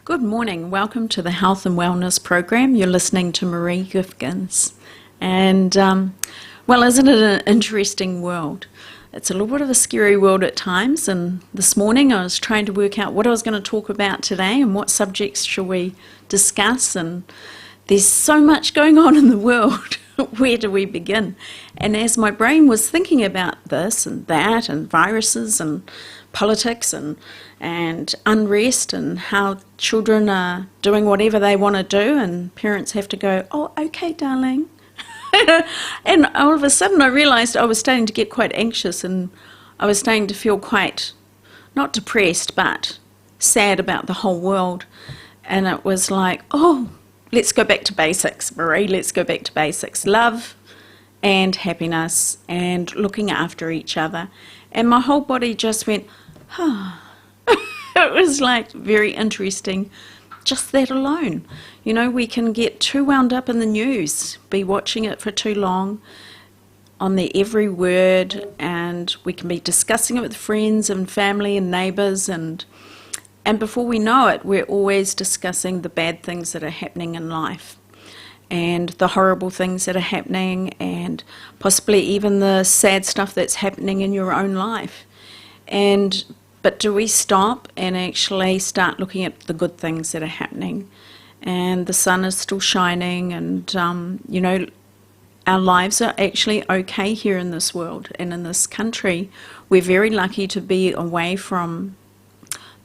Good morning. Welcome to the Health and Wellness Program. You're listening to Maree Gifkins. And, isn't it an interesting world? It's a little bit of a scary world at times. And this morning I was trying to work out what I was going to talk about today and what subjects shall we discuss. And there's so much going on in the world. Where do we begin? And as my brain was thinking about this and that and viruses and politics and unrest and how children are doing whatever they want to do and parents have to go, oh, okay, darling. And all of a sudden I realised I was starting to get quite anxious and I was starting to feel quite, not depressed, but sad about the whole world. And it was like, oh, let's go back to basics, Maree, let's go back to basics. Love and happiness and looking after each other. And my whole body just went, oh. It was like very interesting, just that alone. You know, we can get too wound up in the news, be watching it for too long, on the every word, and we can be discussing it with friends and family and neighbours, and before we know it, we're always discussing the bad things that are happening in life and the horrible things that are happening and possibly even the sad stuff that's happening in your own life. But do we stop and actually start looking at the good things that are happening? And the sun is still shining and, our lives are actually okay here in this world and in this country. We're very lucky to be away from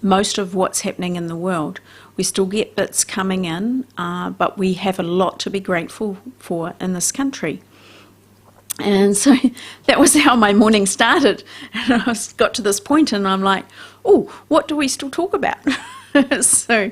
most of what's happening in the world. We still get bits coming in, but we have a lot to be grateful for in this country. And so that was how my morning started. And I got to this point and I'm like, oh, what do we still talk about? So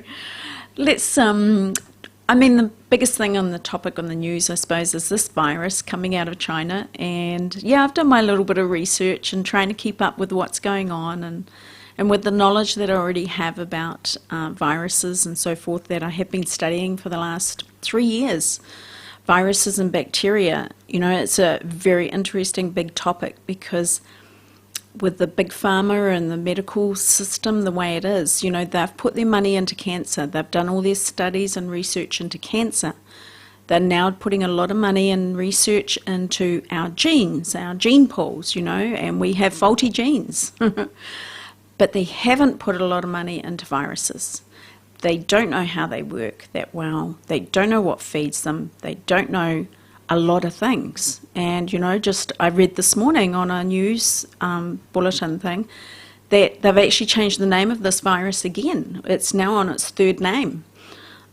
let's, the biggest thing on the topic on the news, I suppose, is this virus coming out of China. And yeah, I've done my little bit of research and trying to keep up with what's going on and with the knowledge that I already have about viruses and so forth that I have been studying for the last 3 years. Viruses and bacteria, it's a very interesting big topic because with the big pharma and the medical system the way it is, they've put their money into cancer. They've done all their studies and research into cancer. They're now putting a lot of money and research into our genes, our gene pools, and we have faulty genes. But they haven't put a lot of money into viruses. They don't know how they work that well. They don't know what feeds them. They don't know a lot of things. And, I read this morning on a news bulletin thing that they've actually changed the name of this virus again. It's now on its third name.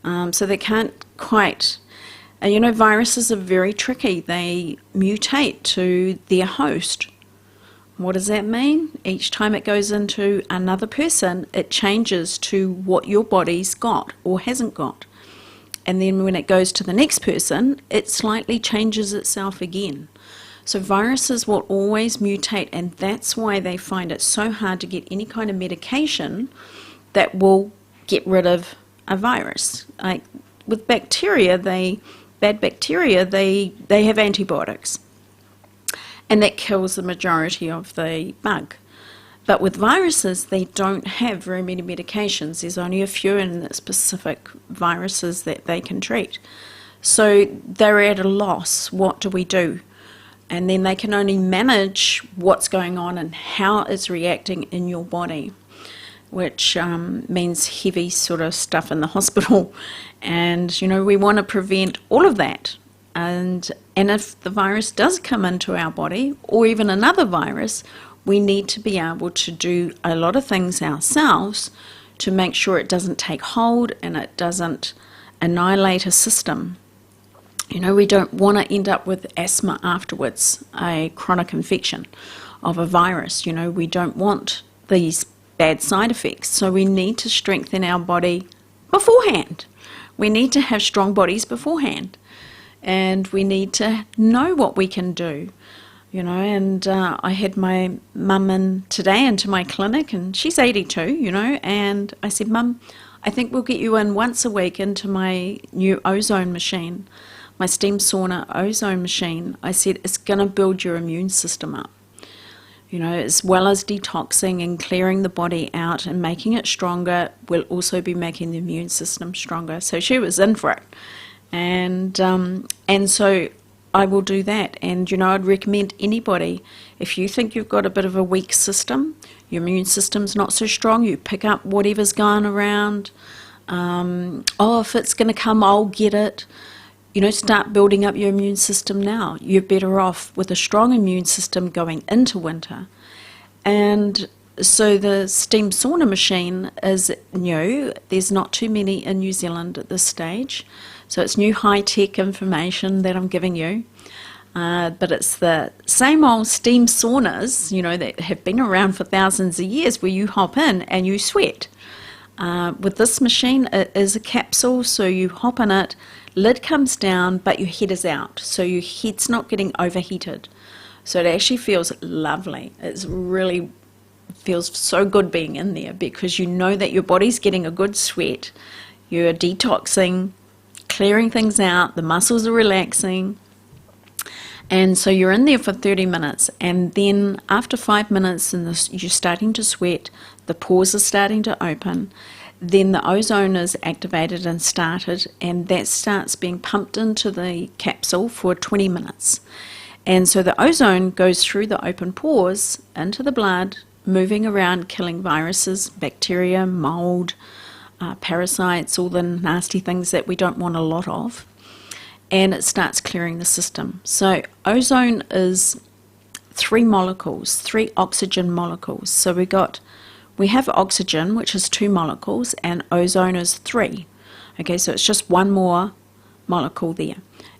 So they can't quite... viruses are very tricky. They mutate to their host. What does that mean? Each time it goes into another person, it changes to what your body's got or hasn't got. And then when it goes to the next person, it slightly changes itself again. So viruses will always mutate, and that's why they find it so hard to get any kind of medication that will get rid of a virus. Like with bacteria, bad bacteria, they have antibiotics. And that kills the majority of the bug. But with viruses, they don't have very many medications. There's only a few in the specific viruses that they can treat. So they're at a loss. What do we do? And then they can only manage what's going on and how it's reacting in your body, which means heavy sort of stuff in the hospital. And, we want to prevent all of that. And if the virus does come into our body, or even another virus, we need to be able to do a lot of things ourselves to make sure it doesn't take hold and it doesn't annihilate a system. We don't want to end up with asthma afterwards, a chronic infection of a virus. We don't want these bad side effects. So we need to strengthen our body beforehand. We need to have strong bodies beforehand. And we need to know what we can do, and I had my mum in today into my clinic, and she's 82, and I said, Mum, I think we'll get you in once a week into my new ozone machine, my steam sauna ozone machine. I said, it's going to build your immune system up. You know, as well as detoxing and clearing the body out and making it stronger, will also be making the immune system stronger. So she was in for it. And so I will do that. And, you know, I'd recommend anybody, if you think you've got a bit of a weak system, your immune system's not so strong, you pick up whatever's going around. If it's going to come, I'll get it. You know, start building up your immune system now. You're better off with a strong immune system going into winter. And so the steam sauna machine is new. There's not too many in New Zealand at this stage. So it's new high-tech information that I'm giving you. But it's the same old steam saunas, you know, that have been around for thousands of years, where you hop in and you sweat. With this machine, it is a capsule, so you hop in it, lid comes down, but your head is out, so your head's not getting overheated. So it actually feels lovely. It really feels so good being in there, because you know that your body's getting a good sweat, you're detoxing, clearing things out, the muscles are relaxing. And so you're in there for 30 minutes, and then after 5 minutes and you're starting to sweat, the pores are starting to open, then the ozone is activated and started, and that starts being pumped into the capsule for 20 minutes. And so the ozone goes through the open pores into the blood, moving around, killing viruses, bacteria, mold, parasites, all the nasty things that we don't want a lot of. And it starts clearing the system. So ozone is 3 molecules, 3 oxygen molecules. So we have oxygen, which is 2 molecules, and ozone is 3. Okay, so it's just one more molecule there.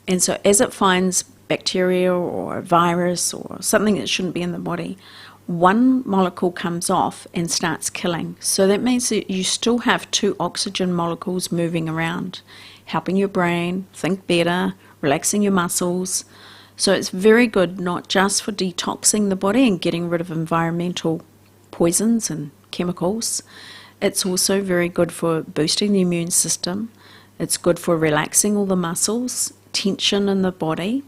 And so as it finds bacteria or a virus or something that shouldn't be in the body, one molecule comes off and starts killing. So that means that you still have 2 oxygen molecules moving around, helping your brain think better, relaxing your muscles. So it's very good, not just for detoxing the body and getting rid of environmental poisons and chemicals. It's also very good for boosting the immune system. It's good for relaxing all the muscles, tension in the body.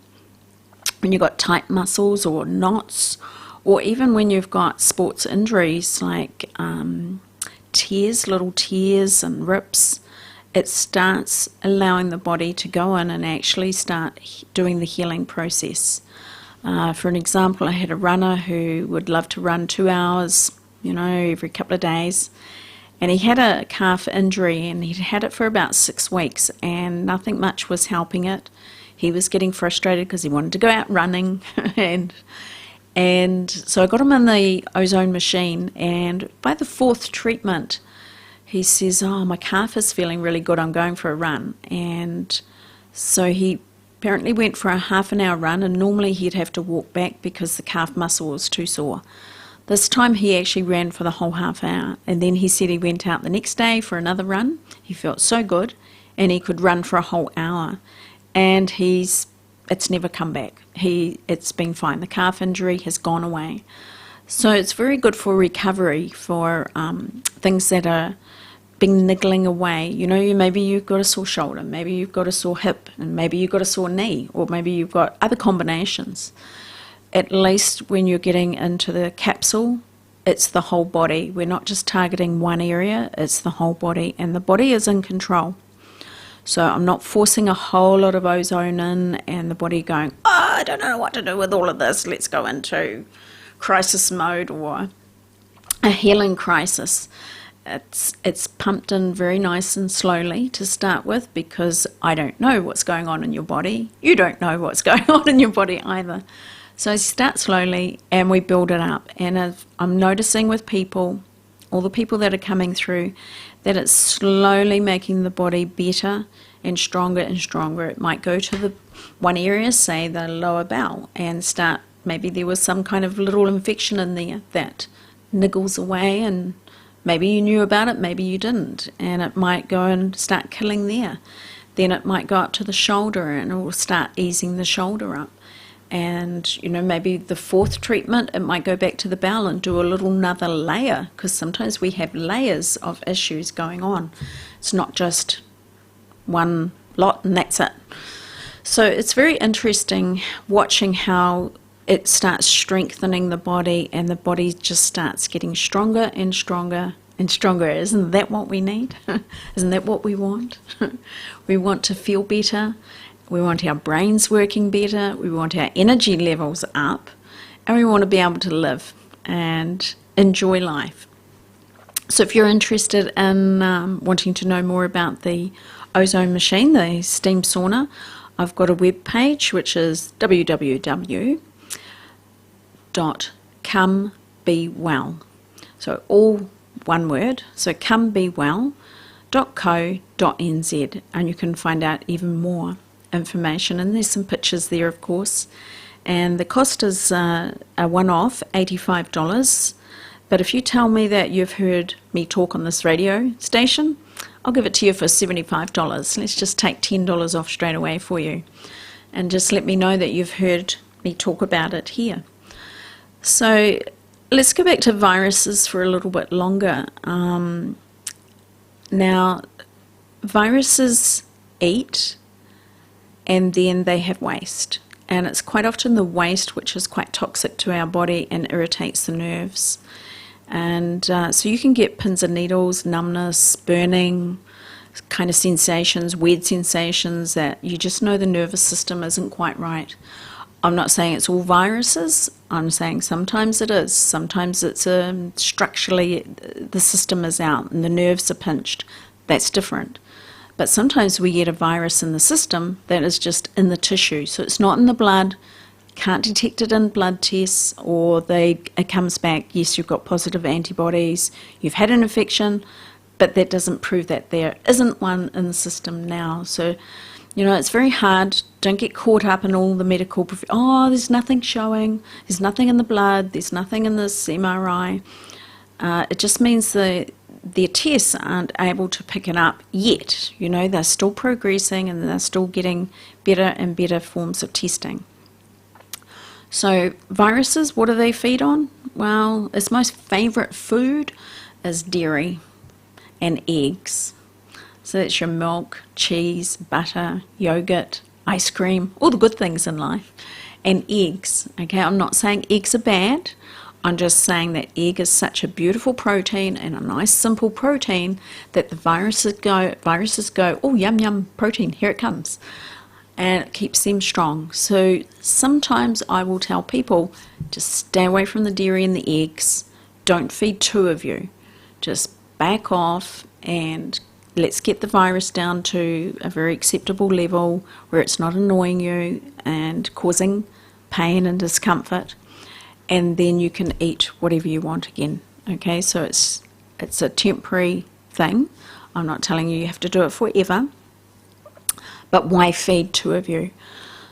When you've got tight muscles or knots, or even when you've got sports injuries like tears, little tears and rips, it starts allowing the body to go in and actually start doing the healing process. For an example, I had a runner who would love to run 2 hours, you know, every couple of days. And he had a calf injury, and he'd had it for about 6 weeks, and nothing much was helping it. He was getting frustrated because he wanted to go out running. and so I got him in the ozone machine, and by the 4th treatment, he says, "Oh, my calf is feeling really good, I'm going for a run." And so he apparently went for a half an hour run, and normally he'd have to walk back because the calf muscle was too sore. This time he actually ran for the whole half hour, and then he said he went out the next day for another run. He felt so good, and he could run for a whole hour, and it's never come back. It's been fine. The calf injury has gone away. So it's very good for recovery, for things that are been niggling away. You know, maybe you've got a sore shoulder, maybe you've got a sore hip, and maybe you've got a sore knee, or maybe you've got other combinations. At least when you're getting into the capsule, it's the whole body. We're not just targeting one area, it's the whole body, and the body is in control. So I'm not forcing a whole lot of ozone in and the body going, "Oh, I don't know what to do with all of this, let's go into crisis mode or a healing crisis." It's pumped in very nice and slowly to start with, because I don't know what's going on in your body. You don't know what's going on in your body either. So start slowly and we build it up. And I'm noticing with people, all the people that are coming through, that it's slowly making the body better and stronger and stronger. It might go to the one area, say the lower bowel, and start, maybe there was some kind of little infection in there that niggles away, and maybe you knew about it, maybe you didn't, and it might go and start killing there. Then it might go up to the shoulder and it will start easing the shoulder up. And, you know, maybe the 4th treatment, it might go back to the bowel and do a little another layer, because sometimes we have layers of issues going on. It's not just one lot and that's it. So it's very interesting watching how it starts strengthening the body, and the body just starts getting stronger and stronger and stronger. Isn't that what we need? Isn't that what we want? We want to feel better. We want our brains working better. We want our energy levels up. And we want to be able to live and enjoy life. So if you're interested in wanting to know more about the ozone machine, the steam sauna, I've got a web page which is www.comebewell. So all one word, so comebewell.co.nz, and you can find out even more information, and there's some pictures there, of course. And the cost is a one-off, $85. But if you tell me that you've heard me talk on this radio station, I'll give it to you for $75. Let's just take $10 off straight away for you. And just let me know that you've heard me talk about it here. So let's go back to viruses for a little bit longer. Now, viruses eat and then they have waste. And it's quite often the waste which is quite toxic to our body and irritates the nerves. And so you can get pins and needles, numbness, burning, kind of sensations, weird sensations that you just know the nervous system isn't quite right. I'm not saying it's all viruses. I'm saying sometimes it is. Sometimes it's structurally the system is out and the nerves are pinched. That's different. But sometimes we get a virus in the system that is just in the tissue. So it's not in the blood, can't detect it in blood tests, or it comes back, yes, you've got positive antibodies, you've had an infection, but that doesn't prove that there isn't one in the system now. So, it's very hard. Don't get caught up in all the medical, there's nothing showing, there's nothing in the blood, there's nothing in this MRI. It just means their tests aren't able to pick it up yet. They're still progressing and they're still getting better and better forms of testing. So viruses, what do they feed on? Well, its most favourite food is dairy and eggs. So that's your milk, cheese, butter, yogurt, ice cream, all the good things in life, and eggs. Okay, I'm not saying eggs are bad. I'm just saying that egg is such a beautiful protein and a nice simple protein that the viruses go, oh, yum, yum, protein, here it comes. And it keeps them strong. So sometimes I will tell people, just stay away from the dairy and the eggs. Don't feed two of you. Just back off and let's get the virus down to a very acceptable level where it's not annoying you and causing pain and discomfort. And then you can eat whatever you want again. Okay, so it's a temporary thing. I'm not telling you have to do it forever. But why feed two of you?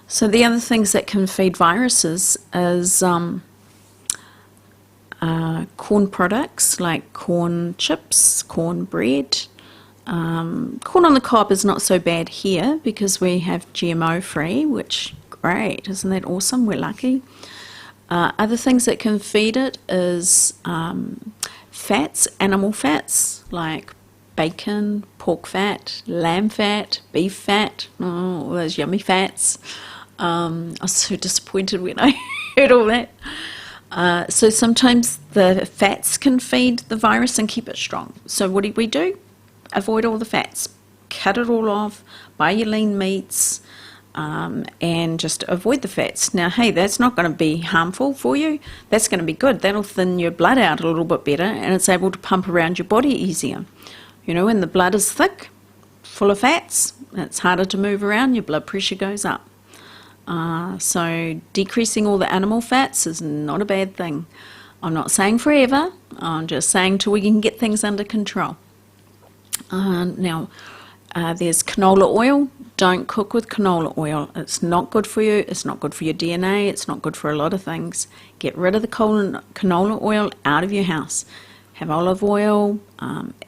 So the other things that can feed viruses is corn products like corn chips, corn bread. Corn on the cob is not so bad here because we have GMO free, which great, isn't that awesome? We're lucky. Other things that can feed it is fats, animal fats like bacon, pork fat, lamb fat, beef fat, all those yummy fats. I was so disappointed when I heard all that. So sometimes the fats can feed the virus and keep it strong. So what do? Avoid all the fats. Cut it all off. Buy your lean meats. And just avoid the fats. Now, hey, that's not going to be harmful for you. That's going to be good. That'll thin your blood out a little bit better and it's able to pump around your body easier. When the blood is thick, full of fats, it's harder to move around, your blood pressure goes up. So decreasing all the animal fats is not a bad thing. I'm not saying forever, I'm just saying till we can get things under control. Now, there's canola oil. Don't cook with canola oil. It's not good for you. It's not good for your DNA. It's not good for a lot of things. Get rid of the canola oil out of your house. Have olive oil,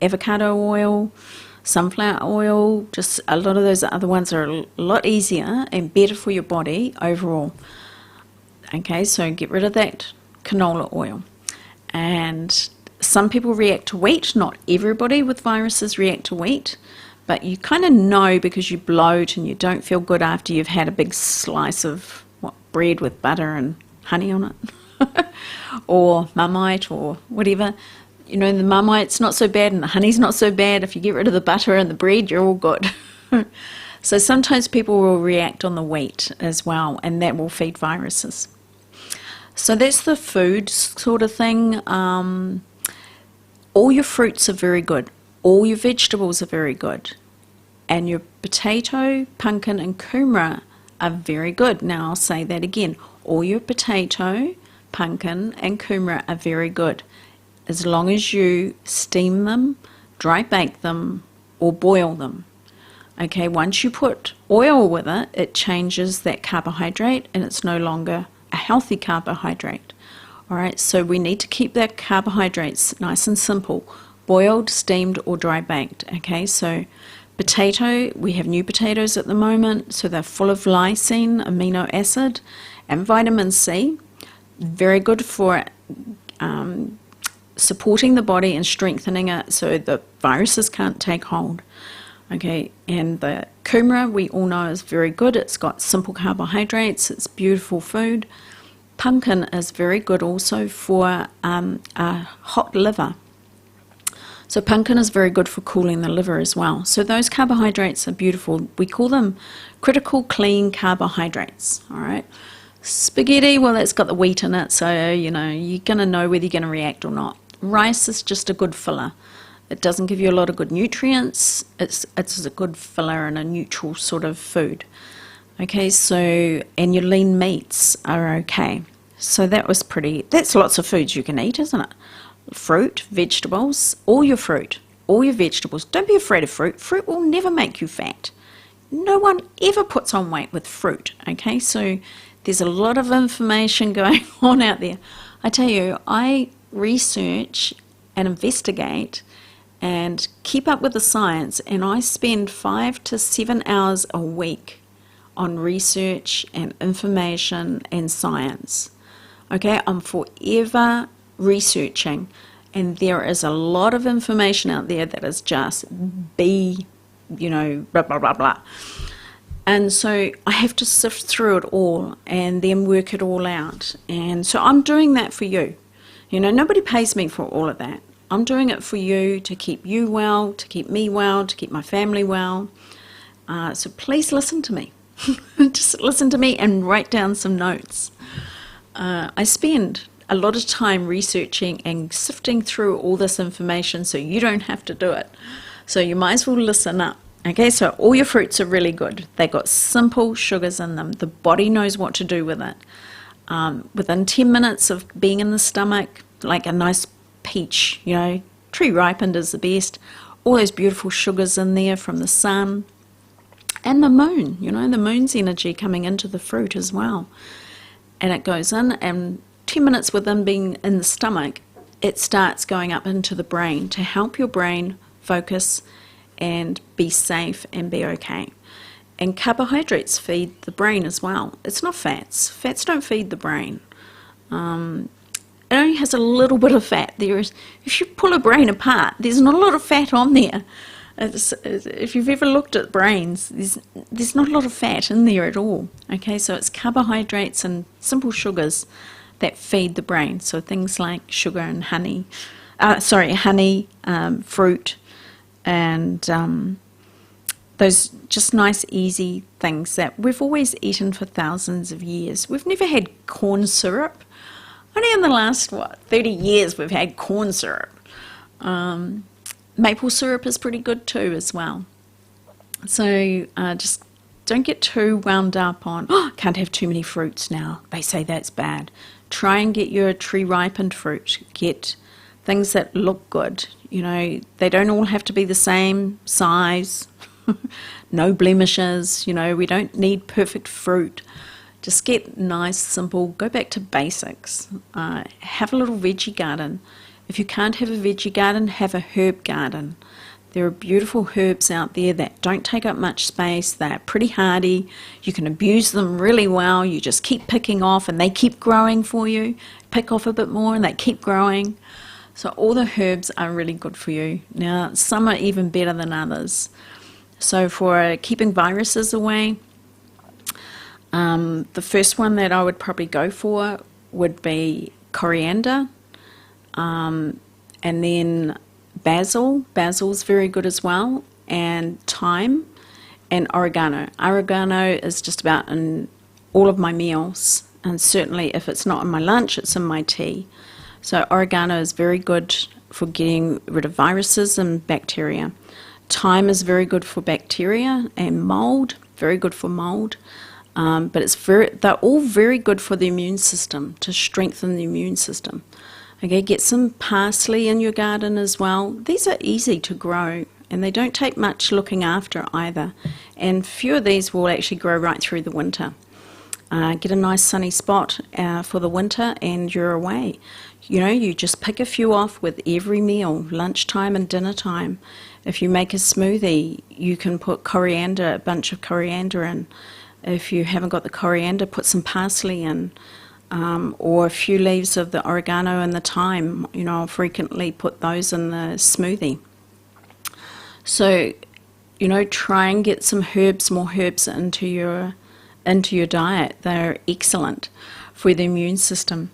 avocado oil, sunflower oil. Just a lot of those other ones are a lot easier and better for your body overall. Okay, so get rid of that canola oil. And some people react to wheat. Not everybody with viruses react to wheat. But you kind of know because you bloat and you don't feel good after you've had a big slice of bread with butter and honey on it, or Marmite or whatever. You know, the Marmite's not so bad and the honey's not so bad. If you get rid of the butter and the bread, you're all good. So sometimes people will react on the wheat as well, and that will feed viruses. So that's the food sort of thing. All your fruits are very good. All your vegetables are very good. And your potato, pumpkin and kumara are very good. Now I'll say that again. All your potato, pumpkin and kumara are very good, as long as you steam them, dry bake them, or boil them. Okay, once you put oil with it, it changes that carbohydrate and it's no longer a healthy carbohydrate. All right, so we need to keep that carbohydrates nice and simple, boiled, steamed, or dry baked. Okay, so potato, we have new potatoes at the moment, so they're full of lysine, amino acid, and vitamin C. Very good for supporting the body and strengthening it so the viruses can't take hold. Okay, and the kumara we all know is very good. It's got simple carbohydrates. It's beautiful food. Pumpkin is very good also for a hot liver. So pumpkin is very good for cooling the liver as well. So those carbohydrates are beautiful. We call them critical clean carbohydrates. All right. Spaghetti, well, that's got the wheat in it, so you know you're going to know whether you're going to react or not. Rice is just a good filler. It doesn't give you a lot of good nutrients. It's a good filler and a neutral sort of food. Okay, so, and your lean meats are okay. So that's lots of foods you can eat, isn't it? Fruit, vegetables, all your vegetables. Don't be afraid of fruit. Fruit will never make you fat. No one ever puts on weight with fruit, okay? So there's a lot of information going on out there. I tell you, I research and investigate and keep up with the science, and I spend 5 to 7 hours a week on research and information and science. Okay, I'm forever researching, and there is a lot of information out there that is just blah, blah, blah, blah. And so I have to sift through it all and then work it all out. And so I'm doing that for you. You know, nobody pays me for all of that. I'm doing it for you, to keep you well, to keep me well, to keep my family well. So please listen to me. Just listen to me and write down some notes. I spend a lot of time researching and sifting through all this information so you don't have to do it. So you might as well listen up. Okay, so all your fruits are really good. They've got simple sugars in them. The body knows what to do with it. Within 10 minutes of being in the stomach, like a nice peach, tree ripened is the best. All those beautiful sugars in there from the sun. And the moon, the moon's energy coming into the fruit as well. And it goes in, and 10 minutes within being in the stomach, it starts going up into the brain to help your brain focus and be safe and be okay. And carbohydrates feed the brain as well. It's not fats. Fats don't feed the brain. It only has a little bit of fat. If you pull a brain apart, there's not a lot of fat on there. If you've ever looked at brains, there's not a lot of fat in there at all. Okay, so it's carbohydrates and simple sugars that feed the brain. So things like sugar and honey, fruit, and those just nice, easy things that we've always eaten for thousands of years. We've never had corn syrup. Only in the last, 30 years we've had corn syrup. Maple syrup is pretty good too as well. So just don't get too wound up on, can't have too many fruits now. They say that's bad. Try and get your tree ripened fruit. Get things that look good. They don't all have to be the same size. No blemishes. We don't need perfect fruit. Just get nice, simple, go back to basics. Have a little veggie garden. If you can't have a veggie garden, have a herb garden. There are beautiful herbs out there that don't take up much space. They're pretty hardy. You can abuse them really well. You just keep picking off and they keep growing for you. Pick off a bit more and they keep growing. So all the herbs are really good for you. Now, some are even better than others. So for keeping viruses away, the first one that I would probably go for would be coriander, and then basil. Basil's very good as well, and thyme, and oregano. Oregano is just about in all of my meals, and certainly if it's not in my lunch, it's in my tea. So oregano is very good for getting rid of viruses and bacteria. Thyme is very good for bacteria and mold, very good for mold. But they're all very good for the immune system, to strengthen the immune system. Okay, get some parsley in your garden as well. These are easy to grow, and they don't take much looking after either. And few of these will actually grow right through the winter. Get a nice sunny spot for the winter, and you're away. You know, you just pick a few off with every meal, lunchtime and dinner time. If you make a smoothie, you can put a bunch of coriander in. If you haven't got the coriander, put some parsley in, or a few leaves of the oregano and the thyme. You know, I'll frequently put those in the smoothie. So, you know, try and get some more herbs into your diet. They're excellent for the immune system.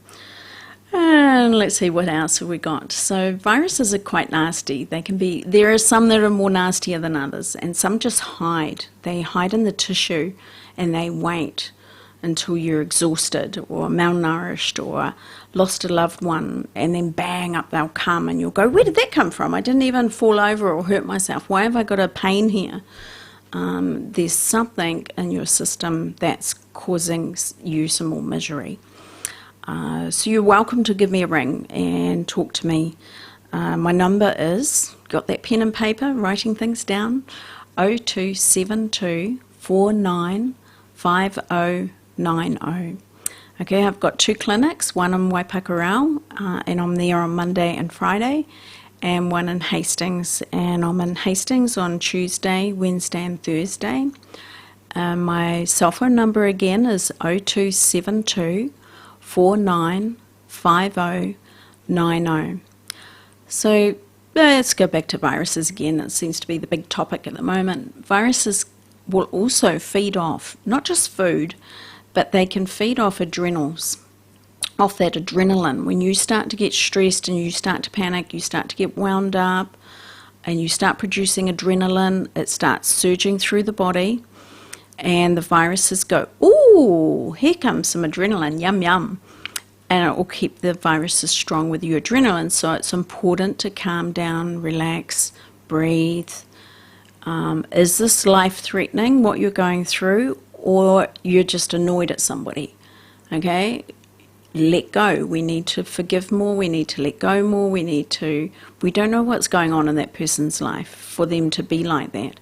And let's see, what else have we got? So viruses are quite nasty. There are some that are more nastier than others, and some just hide. They hide in the tissue, and they wait until you're exhausted or malnourished or lost a loved one, and then bang, up they'll come, and you'll go, where did that come from? I didn't even fall over or hurt myself. Why have I got a pain here? There's something in your system that's causing you some more misery. So you're welcome to give me a ring and talk to me. My number is, got that pen and paper, writing things down, 0272 495090. Okay, I've got 2 clinics, one in Waipakarau, and I'm there on Monday and Friday, and one in Hastings, and I'm in Hastings on Tuesday, Wednesday and Thursday. My cell phone number again is 0272 495090. So let's go back to viruses again. It seems to be the big topic at the moment. Viruses will also feed off not just food, but they can feed off adrenals, off that adrenaline. When you start to get stressed and you start to panic, you start to get wound up, and you start producing adrenaline, it starts surging through the body, and the viruses go, ooh, here comes some adrenaline, yum yum. And it will keep the viruses strong with your adrenaline. So it's important to calm down, relax, breathe. Is this life-threatening, what you're going through, or you're just annoyed at somebody? Okay, let go. We need to forgive more. We need to let go more. We don't know what's going on in that person's life for them to be like that.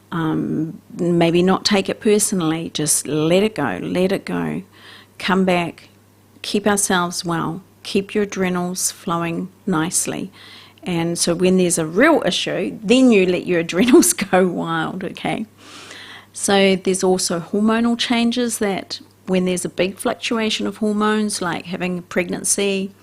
Maybe not take it personally, just let it go, come back, keep ourselves well, keep your adrenals flowing nicely. And so when there's a real issue, then you let your adrenals go wild, okay? So there's also hormonal changes that when there's a big fluctuation of hormones, like having a pregnancy,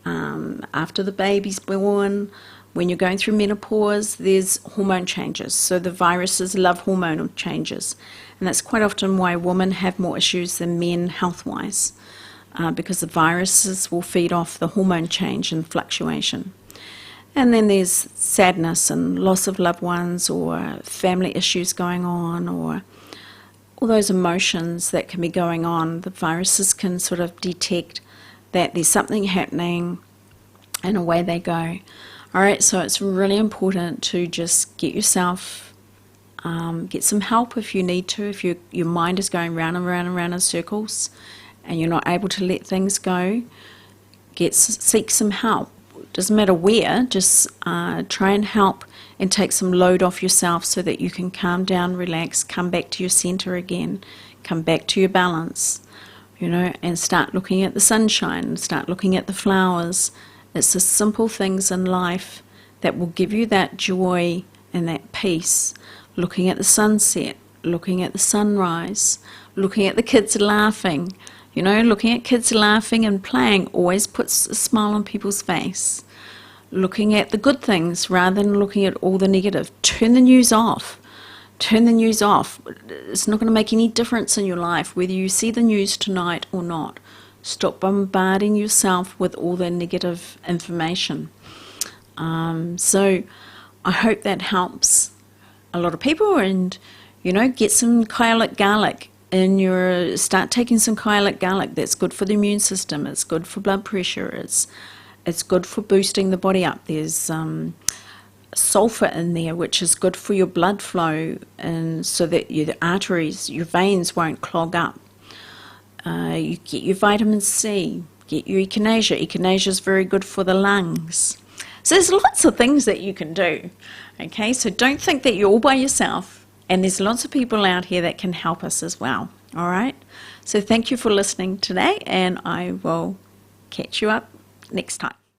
after the baby's born, when you're going through menopause, there's hormone changes. So the viruses love hormonal changes. And that's quite often why women have more issues than men health-wise, because the viruses will feed off the hormone change and fluctuation. And then there's sadness and loss of loved ones, or family issues going on, or all those emotions that can be going on. The viruses can sort of detect that there's something happening, and away they go. All right, so it's really important to just get yourself, get some help if you need to. If your mind is going round and round and round in circles and you're not able to let things go, seek some help. Doesn't matter where, just try and help and take some load off yourself so that you can calm down, relax, come back to your center again, come back to your balance, and start looking at the sunshine, start looking at the flowers. It's the simple things in life that will give you that joy and that peace. Looking at the sunset, looking at the sunrise, looking at the kids laughing. Looking at kids laughing and playing always puts a smile on people's face. Looking at the good things rather than looking at all the negative. Turn the news off. Turn the news off. It's not going to make any difference in your life whether you see the news tonight or not. Stop bombarding yourself with all the negative information. So I hope that helps a lot of people. And get some Kyolic garlic in your, start taking some Kyolic garlic. That's good for the immune system. It's good for blood pressure. It's good for boosting the body up. There's sulfur in there, which is good for your blood flow, and so that your arteries, your veins won't clog up. You get your vitamin C, get your echinacea. Echinacea is very good for the lungs. So there's lots of things that you can do. Okay, so don't think that you're all by yourself, and there's lots of people out here that can help us as well. All right, so thank you for listening today, and I will catch you up next time.